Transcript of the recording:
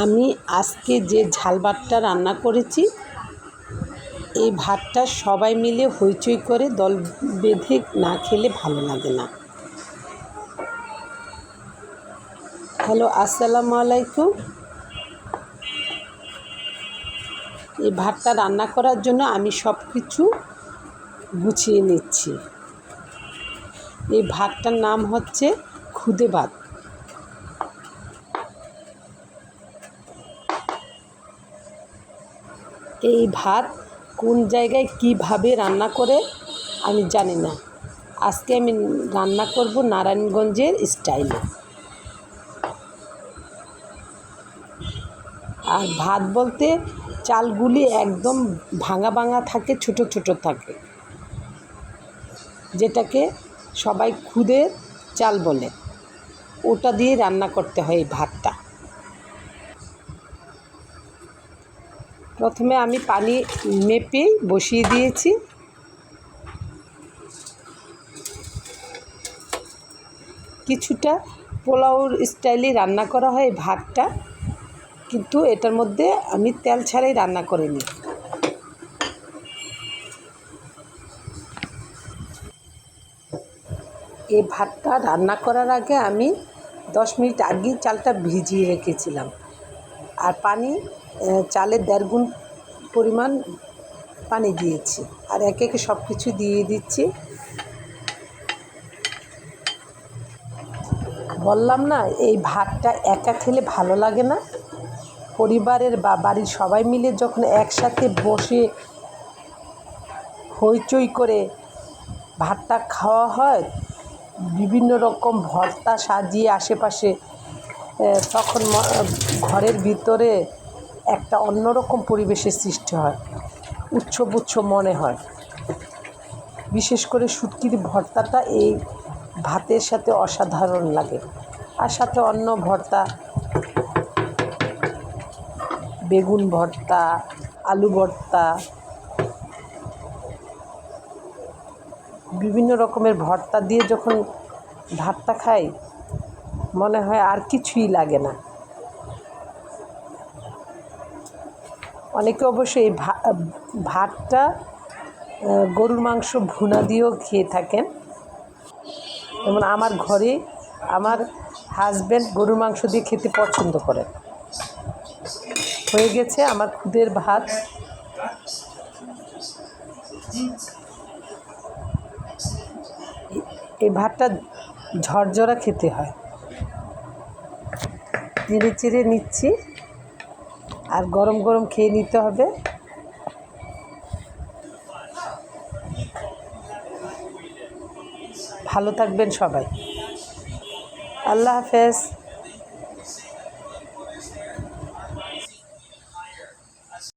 আমি আজকে যে ঝাল ভাতটা রান্না করেছি, এই ভাতটা সবাই মিলে হইচই করে দল বেঁধে না খেলে ভালো লাগে না। হ্যালো, আসসালামু আলাইকুম। এই ভাতটা রান্না করার জন্য আমি সব কিছু গুছিয়ে নিচ্ছি। এই ভাতটার নাম হচ্ছে খুদে ভাত। এই ভাত কোন জায়গায় কিভাবে রান্না করে আমি জানি না। আজকে আমি রান্না করব নারায়ণগঞ্জের স্টাইলে। আর ভাত বলতে চালগুলি একদম ভাঙা ভাঙা থাকে, ছোট ছোট থাকে, যেটাকে সবাই খুদে চাল বলে। ওটা দিয়ে রান্না করতে হয় এই ভাতটা। প্রথমে আমি পানি মেপে বসিয়ে দিয়েছি। কিছুটা পোলাওর স্টাইলে রান্না করা হয় এই ভাতটা, কিন্তু এটার মধ্যে আমি তেল ছাড়াই রান্না করে নিই। এই ভাতটা রান্না করার আগে আমি 10 মিনিট আগেই চালটা ভিজিয়ে রেখেছিলাম। আর পানি চালের 1.5 গুণ পরিমাণ পানি দিয়েছি। আর একে একে সব কিছু দিয়ে দিচ্ছি। বললাম না, এই ভাতটা একা খেলে ভালো লাগে না। পরিবারের বা বাড়ির সবাই মিলে যখন একসাথে বসে হইচই করে ভাতটা খাওয়া হয়, বিভিন্ন রকম ভর্তা সাজিয়ে আশেপাশে, তখন ঘরের ভিতরে একটা অন্যরকম পরিবেশের সৃষ্টি হয়, উৎসব মনে হয়। বিশেষ করে শুটকির ভর্তাটা এই ভাতের সাথে অসাধারণ লাগে। আর সাথে অন্য ভর্তা, বেগুন ভর্তা, আলু ভর্তা, বিভিন্ন রকমের ভর্তা দিয়ে যখন ভাতটা খাই, মনে হয় আর কিছুই লাগে না। অনেকে অবশ্যই এই ভাতটা গরুর মাংস ভুনা দিয়েও খেয়ে থাকেন। যেমন আমার ঘরে আমার হাজব্যান্ড গরুর মাংস দিয়ে খেতে পছন্দ করেন। হয়ে গেছে আমার খুদের ভাত। এই ভাতটা ঝরঝরা খেতে হয়। নেড়ে চেড়ে নিচ্ছি, আর গরম গরম খেয়ে নিতে হবে। ভালো থাকবেন সবাই। আল্লাহ হাফেজ।